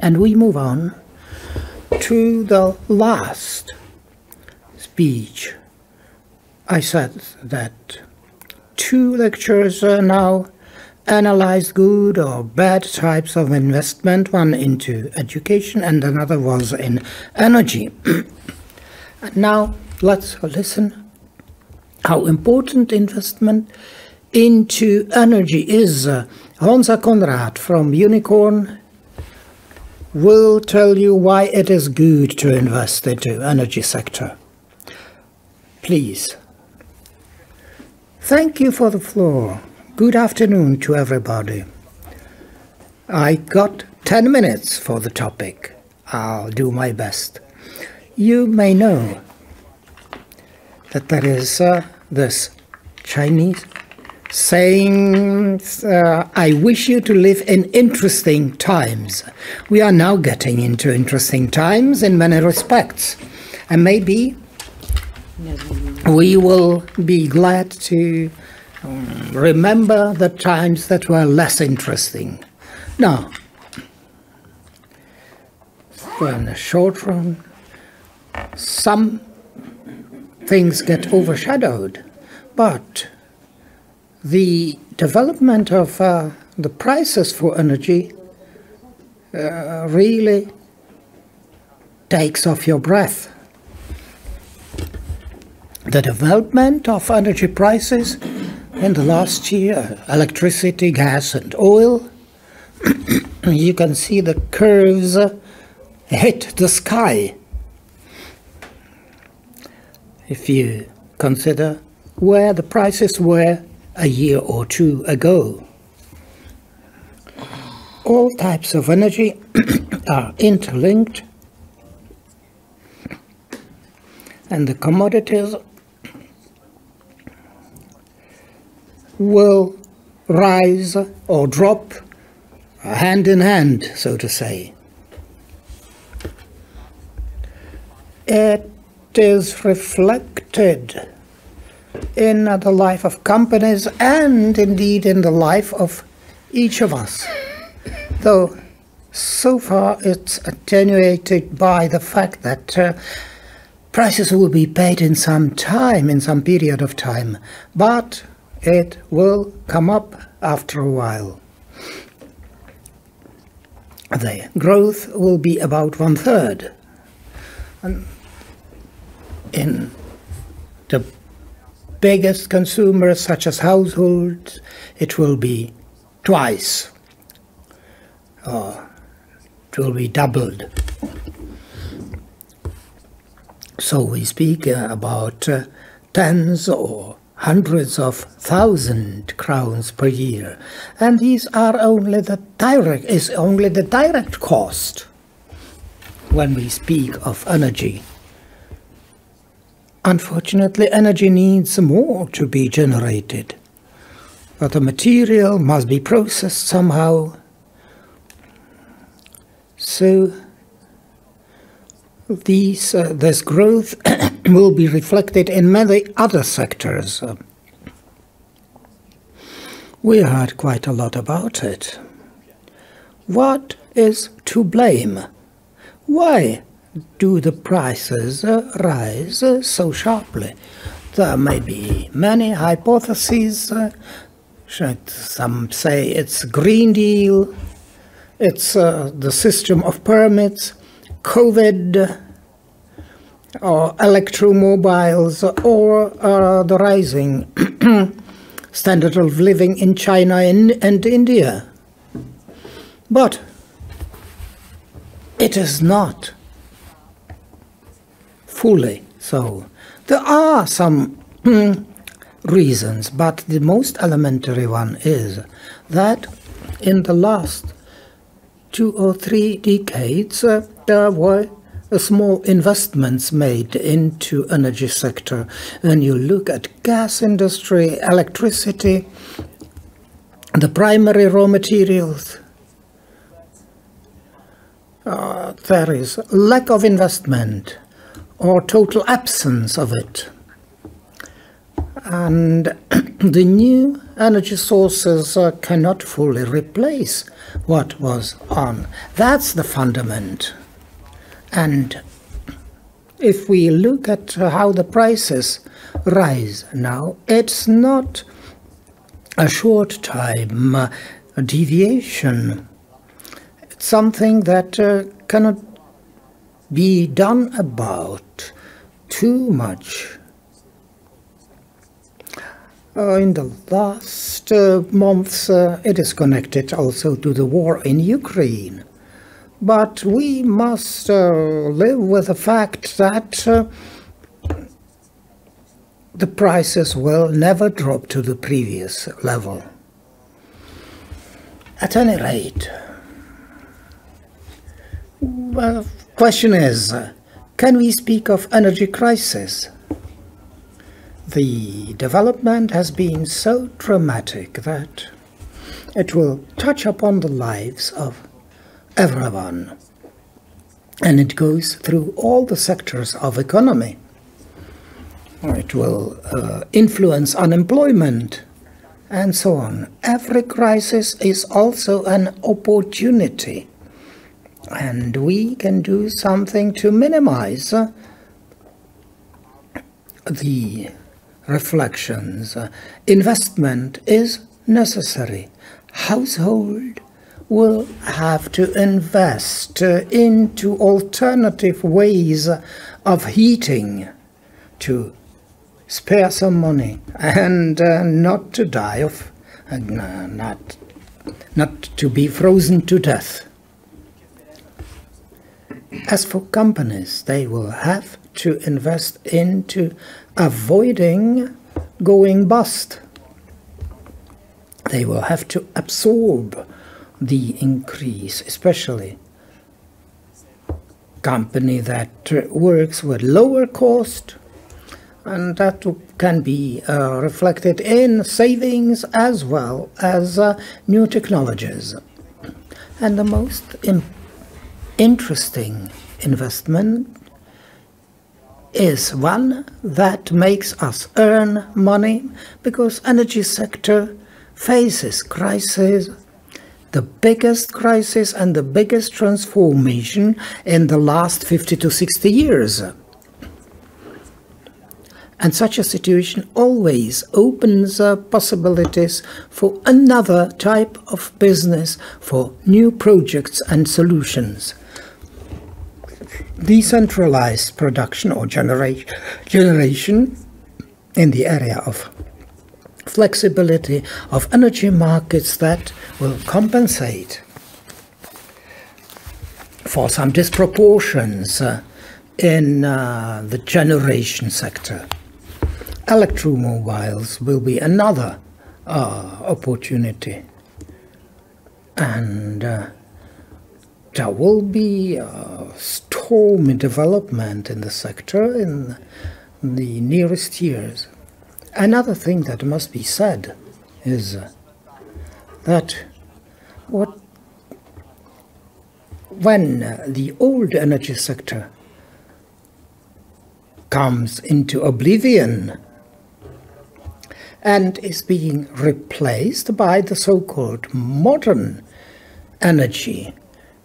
And we move on to the last speech. I said that 2 lectures now analyzed good or bad types of investment, one into education and another was in energy. And now let's listen how important investment into energy is. Konrád from Unicorn will tell you why it is good to invest into energy sector. Please. Thank you for the floor. Good afternoon to everybody. I got 10 minutes for the topic. I'll do my best. You may know that there is this Chinese saying, I wish you to live in interesting times. We are now getting into interesting times in many respects. And maybe we will be glad to remember the times that were less interesting. Now, in the short run, some things get overshadowed, but the development of the prices for energy really takes off your breath. The development of energy prices in the last year, electricity, gas and oil, you can see the curves hit the sky. If you consider where the prices were a year or 2 ago. All types of energy are interlinked, and the commodities will rise or drop hand in hand, so to say. It is reflected in the life of companies and indeed in the life of each of us. Though so far it's attenuated by the fact that prices will be paid in some time, in some period of time, but it will come up after a while. The growth will be about 1/3. And in the biggest consumers, such as households, it will be twice, or it will be doubled. So we speak about tens or hundreds of thousand crowns per year, and these are only the direct cost when we speak of energy. Unfortunately, energy needs more to be generated, but the material must be processed somehow. So this growth will be reflected in many other sectors. We heard quite a lot about it. What is to blame? Why do the prices rise so sharply? There may be many hypotheses. Some say it's Green Deal, it's the system of permits, COVID, or electromobiles, or the rising standard of living in China and India. But it is not fully so. There are some reasons, but the most elementary one is that in the last 2 or 3 decades there were small investments made into energy sector. When you look at gas industry, electricity, the primary raw materials, there is lack of investment or total absence of it. And the new energy sources cannot fully replace what was on. That's the fundament. And if we look at how the prices rise now, it's not a short time deviation. It's something that cannot be done about too much. In the last months, it is connected also to the war in Ukraine. But we must live with the fact that the prices will never drop to the previous level. At any rate, well, question is, can we speak of energy crisis? The development has been so dramatic that it will touch upon the lives of everyone, and it goes through all the sectors of economy. It will influence unemployment and so on. Every crisis is also an opportunity, and we can do something to minimize the reflections. Investment is necessary. Household will have to invest into alternative ways of heating to spare some money and not to die of, not to be frozen to death. As for companies, they will have to invest into avoiding going bust. They will have to absorb the increase, especially company that works with lower cost, and that can be reflected in savings as well as new technologies. And the most interesting investment is one that makes us earn money, because energy sector faces crisis, the biggest crisis and the biggest transformation in the last 50 to 60 years. And such a situation always opens possibilities for another type of business, for new projects and solutions. Decentralized production or generation in the area of flexibility of energy markets that will compensate for some disproportions in the generation sector. Electromobiles will be another opportunity, and there will be stormy development in the sector in the nearest years. Another thing that must be said is that when the old energy sector comes into oblivion and is being replaced by the so-called modern energy,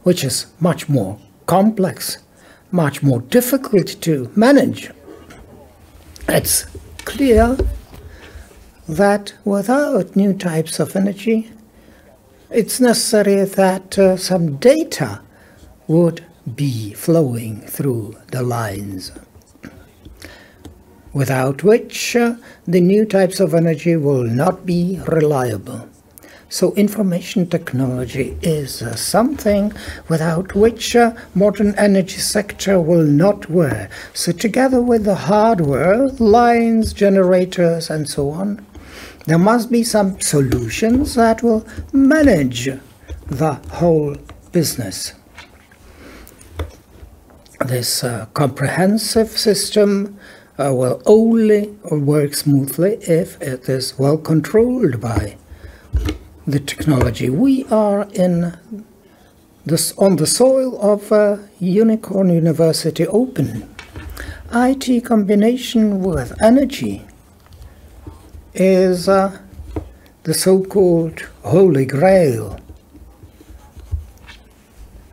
which is much more complex, much more difficult to manage, it's clear that without new types of energy, it's necessary that some data would be flowing through the lines, without which the new types of energy will not be reliable. So information technology is something without which modern energy sector will not work. So together with the hardware, lines, generators, and so on, there must be some solutions that will manage the whole business. This comprehensive system will only work smoothly if it is well controlled by the technology. We are on the soil of Unicorn University Open. IT combination with energy is the so-called Holy Grail.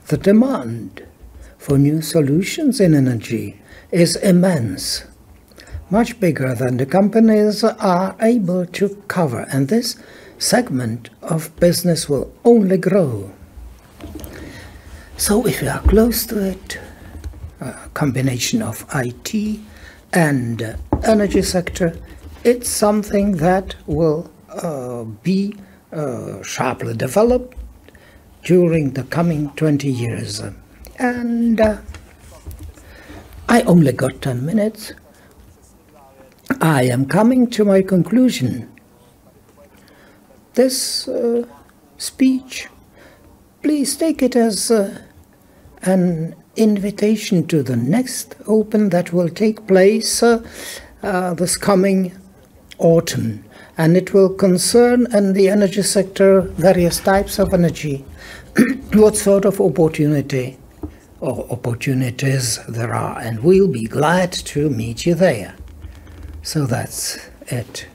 The demand for new solutions in energy is immense, much bigger than the companies are able to cover, and this segment of business will only grow. So if you are close to it, a combination of IT and energy sector, it's something that will be sharply developed during the coming 20 years. And I only got 10 minutes. I am coming to my conclusion. This speech, please take it as an invitation to the next Open that will take place this coming autumn, and it will concern in the energy sector various types of energy, what sort of opportunity or opportunities there are, and we'll be glad to meet you there. So that's it.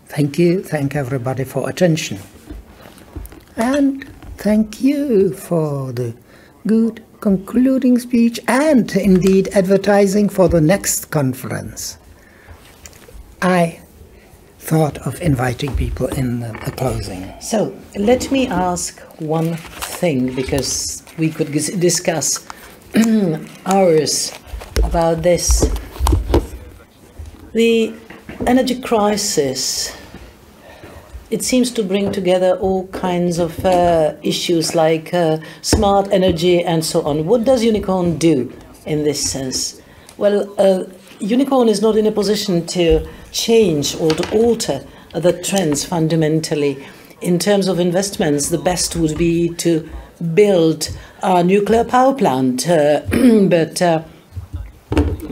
Thank you, thank everybody for attention. And thank you for the good concluding speech and indeed advertising for the next conference. I thought of inviting people in the closing. So let me ask one thing, because we could discuss hours about this. The energy crisis, it seems to bring together all kinds of issues like smart energy and so on. What does Unicorn do in this sense? Well, Unicorn is not in a position to change or to alter the trends fundamentally. In terms of investments, the best would be to build a nuclear power plant, but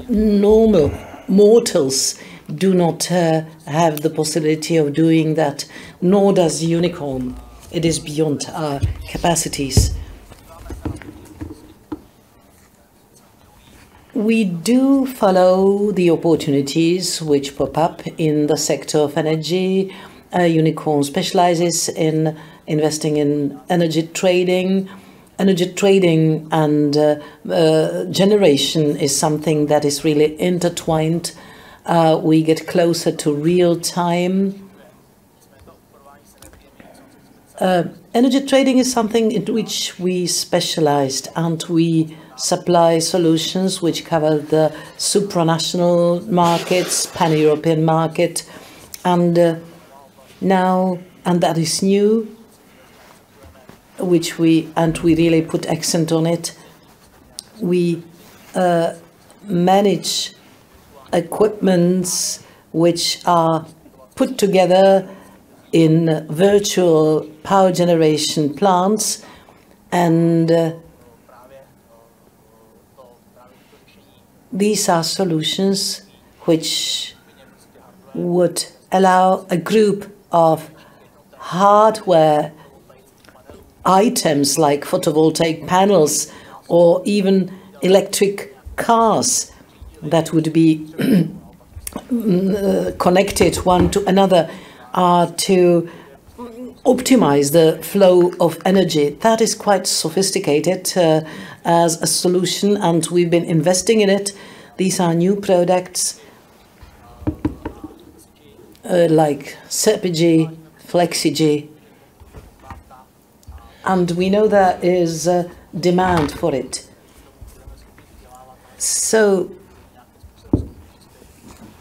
normal mortals do not have the possibility of doing that, nor does Unicorn. It is beyond our capacities. We do follow the opportunities which pop up in the sector of energy. Unicorn specializes in investing in energy trading. Energy trading and generation is something that is really intertwined. We get closer to real time. Energy trading is something in which we specialized, and we supply solutions which cover the supranational markets, pan-European market, and now, and that is new, which we really put accent on it. We manage equipments which are put together in virtual power generation plants, and these are solutions which would allow a group of hardware items like photovoltaic panels or even electric cars that would be connected one to another to optimize the flow of energy. That is quite sophisticated as a solution, and we've been investing in it. These are new products like Serpigi, Flexigi, and we know there is demand for it. So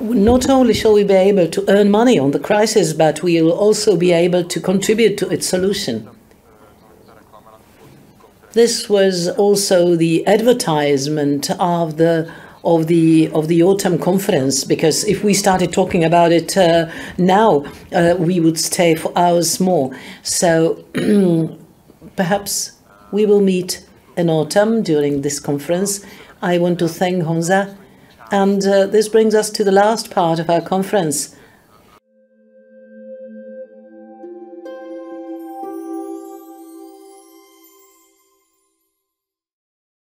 not only shall we be able to earn money on the crisis, but we will also be able to contribute to its solution. This was also the advertisement of the autumn conference, because if we started talking about it now, we would stay for hours more. So perhaps we will meet in autumn during this conference. I want to thank Honza, and this brings us to the last part of our conference.